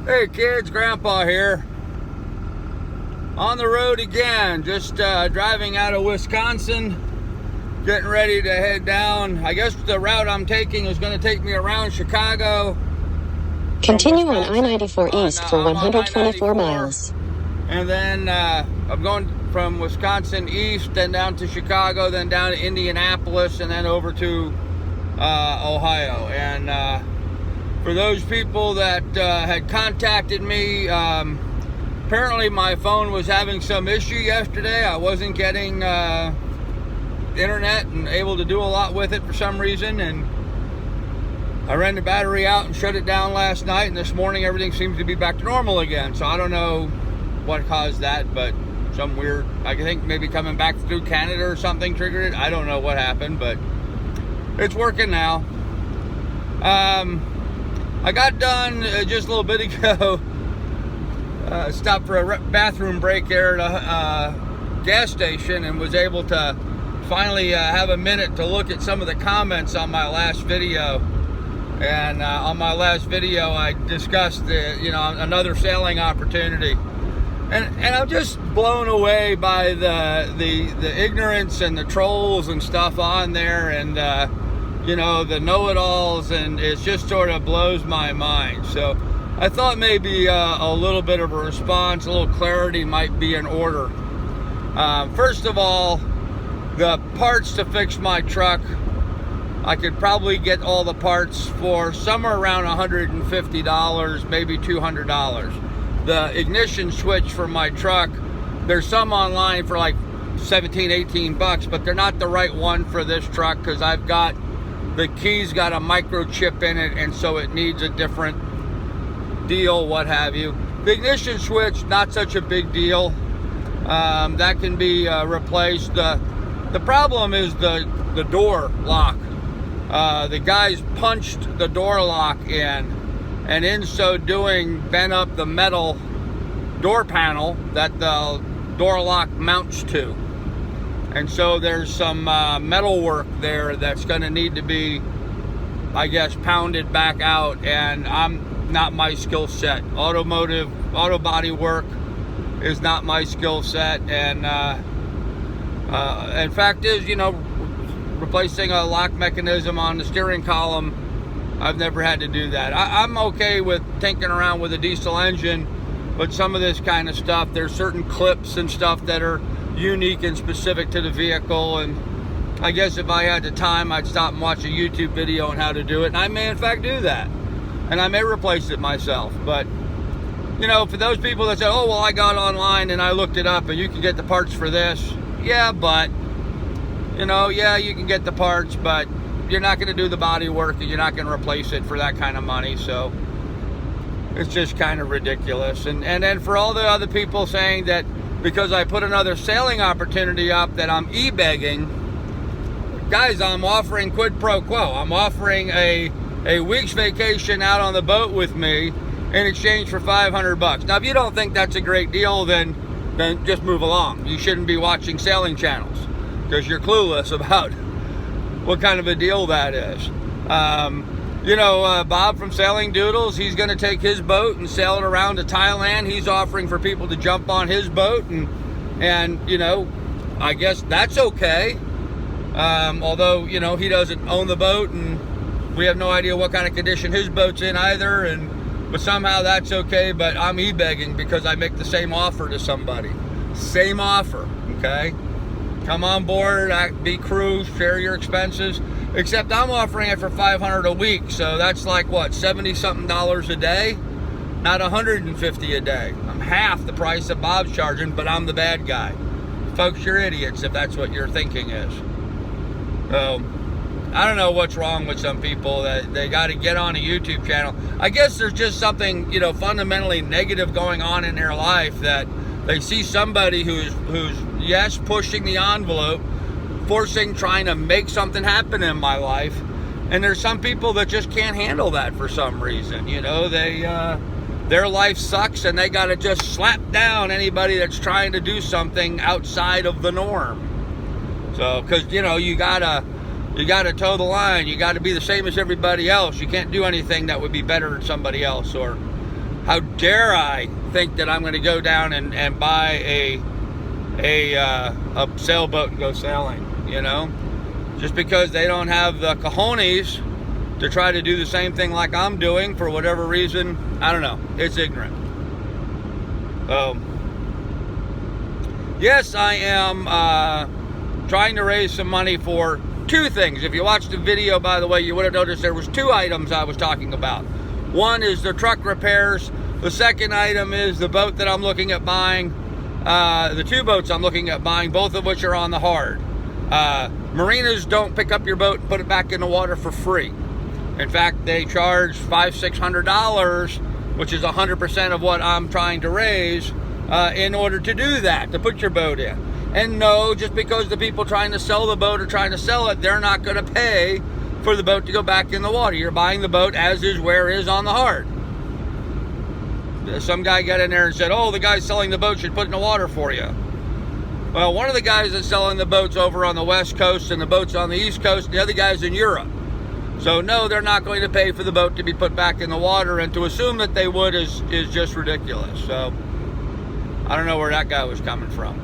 Hey kids, Grandpa here. On the road again, just driving out of Wisconsin, getting ready to head down. I guess the route I'm taking is going to take me around Chicago. Continue on I-94 East for 124 miles. And then I'm going from Wisconsin east, then down to Chicago, then down to Indianapolis, and then over to Ohio. And for those people that had contacted me, apparently my phone was having some issue yesterday. I wasn't getting internet and able to do a lot with it for some reason, and I ran the battery out and shut it down last night, and this morning everything seems to be back to normal again. So I don't know what caused that, but some weird, I think maybe coming back through Canada or something triggered it. I don't know what happened, but it's working now. I got done just a little bit ago. Stopped for a bathroom break there at a gas station and was able to finally have a minute to look at some of the comments on my last video. And on my last video, I discussed another sailing opportunity. And I'm just blown away by the ignorance and the trolls and stuff on there, and the know-it-alls, and it just sort of blows my mind. So I thought maybe a little bit of a response, a little clarity might be in order. First of all, the parts to fix my truck, I could probably get all the parts for somewhere around $150, maybe $200. The ignition switch for my truck, there's some online for like 17, 18 bucks, but they're not the right one for this truck because the key's got a microchip in it, and so it needs a different deal, what have you. The ignition switch, not such a big deal. That can be replaced. The problem is the door lock. The guys punched the door lock in, and in so doing bent up the metal door panel that the door lock mounts to. And so there's some metal work there that's going to need to be, I guess, pounded back out, and I'm not my skill set. Auto body work is not my skill set, and in fact is, replacing a lock mechanism on the steering column, I've never had to do that. I'm okay with tinkering around with a diesel engine, but some of this kind of stuff, there's certain clips and stuff that are unique and specific to the vehicle, and I guess if I had the time, I'd stop and watch a YouTube video on how to do it, and I may in fact do that, and I may replace it myself. But for those people that say, oh well, I got online and I looked it up and you can get the parts for this, yeah, but you can get the parts, but you're not going to do the body work, and you're not going to replace it for that kind of money. So it's just kind of ridiculous. And then for all the other people saying that because I put another sailing opportunity up that I'm e-begging, guys, I'm offering quid pro quo. I'm offering a week's vacation out on the boat with me in exchange for $500. Now, if you don't think that's a great deal, then just move along. You shouldn't be watching sailing channels because you're clueless about what kind of a deal that is. Bob from Sailing Doodles, he's going to take his boat and sail it around to Thailand. He's offering for people to jump on his boat, and I guess that's okay. Although, he doesn't own the boat, and we have no idea what kind of condition his boat's in either, but somehow that's okay. But I'm e-begging because I make the same offer to somebody. Same offer, okay? Come on board, be crew, share your expenses. Except I'm offering it for $500 a week, so that's like what, $70-something a day? Not $150 a day. I'm half the price that Bob's charging, but I'm the bad guy. Folks, you're idiots if that's what your thinking is. So I don't know what's wrong with some people that they got to get on a YouTube channel. I guess there's just something fundamentally negative going on in their life, that they see somebody who's yes, pushing the envelope, trying to make something happen in my life, and there's some people that just can't handle that for some reason. Their life sucks, and they got to just slap down anybody that's trying to do something outside of the norm. So, because you gotta toe the line. You got to be the same as everybody else. You can't do anything that would be better than somebody else, or how dare I think that I'm going to go down and buy a sailboat and go sailing, you know? Just because they don't have the cojones to try to do the same thing like I'm doing for whatever reason. I don't know. It's ignorant. So, yes, I am trying to raise some money for two things. If you watched the video, by the way, you would have noticed there was two items I was talking about. One is the truck repairs. The second item is the boat that I'm looking at buying. The two boats I'm looking at buying, both of which are on the hard. Marinas don't pick up your boat and put it back in the water for free. In fact, they charge $500-600, which is 100% of what I'm trying to raise, in order to do that, to put your boat in. And no, just because the people trying to sell the boat are trying to sell it, they're not going to pay for the boat to go back in the water. You're buying the boat as is, where is on the hard. Some guy got in there and said, oh, the guy selling the boat should put it in the water for you. Well, one of the guys that's selling the boats over on the West Coast and the boats on the East Coast, the other guy's in Europe. So no, they're not going to pay for the boat to be put back in the water, and to assume that they would is just ridiculous. So I don't know where that guy was coming from.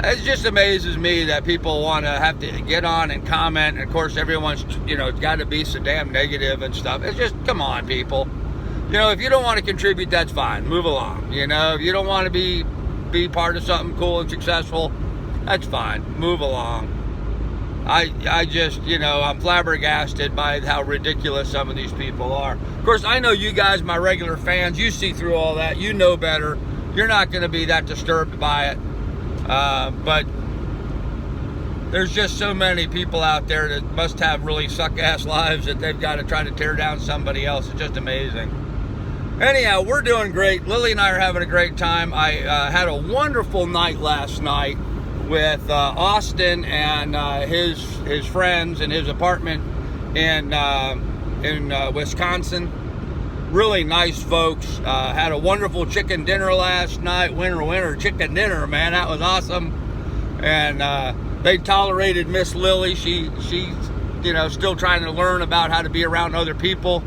It just amazes me that people want to have to get on and comment. And of course, everyone's, it's got to be so damn negative and stuff. It's just, come on, people. If you don't want to contribute, that's fine. Move along. If you don't want to be part of something cool and successful, that's fine. Move along. I just, I'm flabbergasted by how ridiculous some of these people are. Of course, I know you guys, my regular fans, you see through all that. You know better. You're not going to be that disturbed by it. But there's just so many people out there that must have really suck-ass lives that they've got to try to tear down somebody else. It's just amazing. Anyhow, we're doing great. Lily and I are having a great time. I had a wonderful night last night with Austin and his friends in his apartment in Wisconsin. Really nice folks. Had a wonderful chicken dinner last night. Winter chicken dinner, man. That was awesome. And they tolerated Miss Lily. She's still trying to learn about how to be around other people.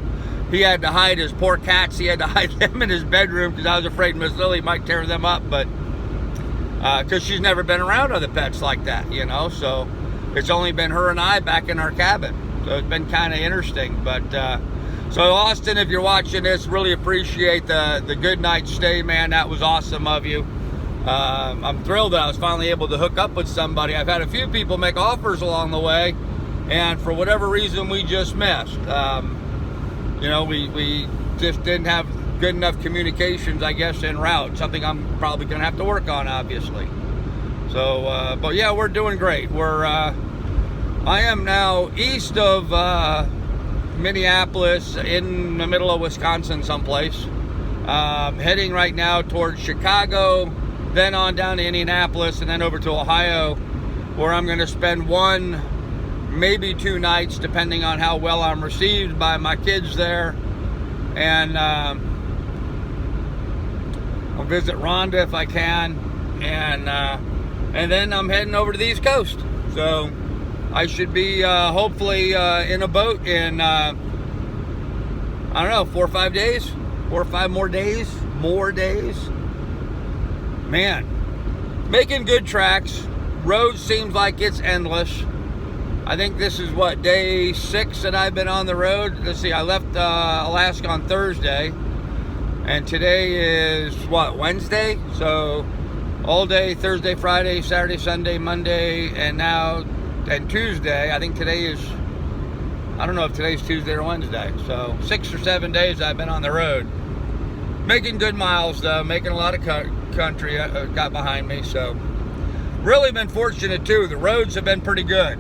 He had to hide his poor cats. He had to hide them in his bedroom because I was afraid Miss Lily might tear them up. But because she's never been around other pets like that, So it's only been her and I back in our cabin. So it's been kind of interesting. But so Austin, if you're watching this, really appreciate the good night stay, man. That was awesome of you. I'm thrilled that I was finally able to hook up with somebody. I've had a few people make offers along the way, and for whatever reason, we just missed. We just didn't have good enough communications, I guess, en route. Something I'm probably going to have to work on, obviously. So, but yeah, we're doing great. I am now east of Minneapolis, in the middle of Wisconsin someplace. Heading right now towards Chicago, then on down to Indianapolis, and then over to Ohio, where I'm going to spend one, maybe 2 nights, depending on how well I'm received by my kids there. And I'll visit Rhonda if I can, and then I'm heading over to the East Coast. So I should be hopefully in a boat in I don't know, 4 or 5 days, 4 or 5 more days. Man, making good tracks. Road seems like it's endless. I think this is day 6 that I've been on the road. Let's see, I left Alaska on Thursday, and today is Wednesday? So all day, Thursday, Friday, Saturday, Sunday, Monday, and Tuesday. I think today is, I don't know if today's Tuesday or Wednesday. So 6 or 7 days I've been on the road. Making good miles though, making a lot of country got behind me. So really been fortunate too. The roads have been pretty good.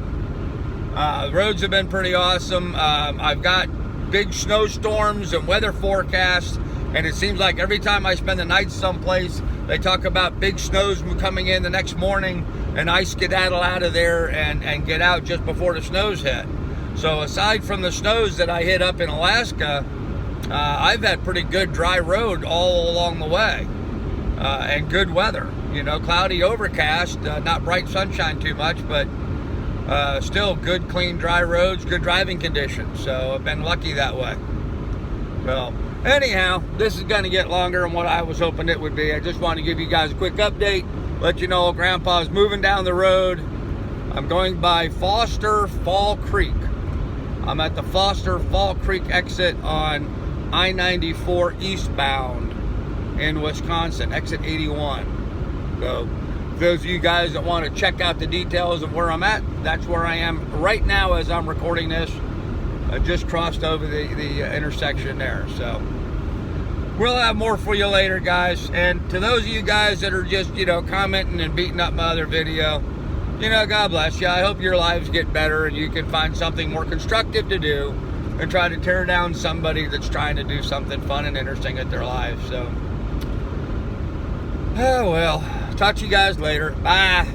The roads have been pretty awesome. I've got big snowstorms and weather forecasts, and it seems like every time I spend the night someplace, they talk about big snows coming in the next morning, and I skedaddle out of there and get out just before the snows hit. So aside from the snows that I hit up in Alaska, I've had pretty good dry road all along the way, and good weather. Cloudy, overcast, not bright sunshine too much, but still good, clean, dry roads, good driving conditions. So I've been lucky that way. Well, anyhow, this is going to get longer than what I was hoping it would be. I just want to give you guys a quick update, let you know Grandpa's moving down the road. I'm going by Foster Fall Creek. I'm at the Foster Fall Creek exit on I-94 eastbound in Wisconsin, exit 81. So, those of you guys that want to check out the details of where I'm at, that's where I am right now as I'm recording this. I just crossed over the intersection there. So we'll have more for you later, guys. And to those of you guys that are just, commenting and beating up my other video, God bless you. I hope your lives get better and you can find something more constructive to do and try to tear down somebody that's trying to do something fun and interesting at their lives. So, oh well. Talk to you guys later. Bye.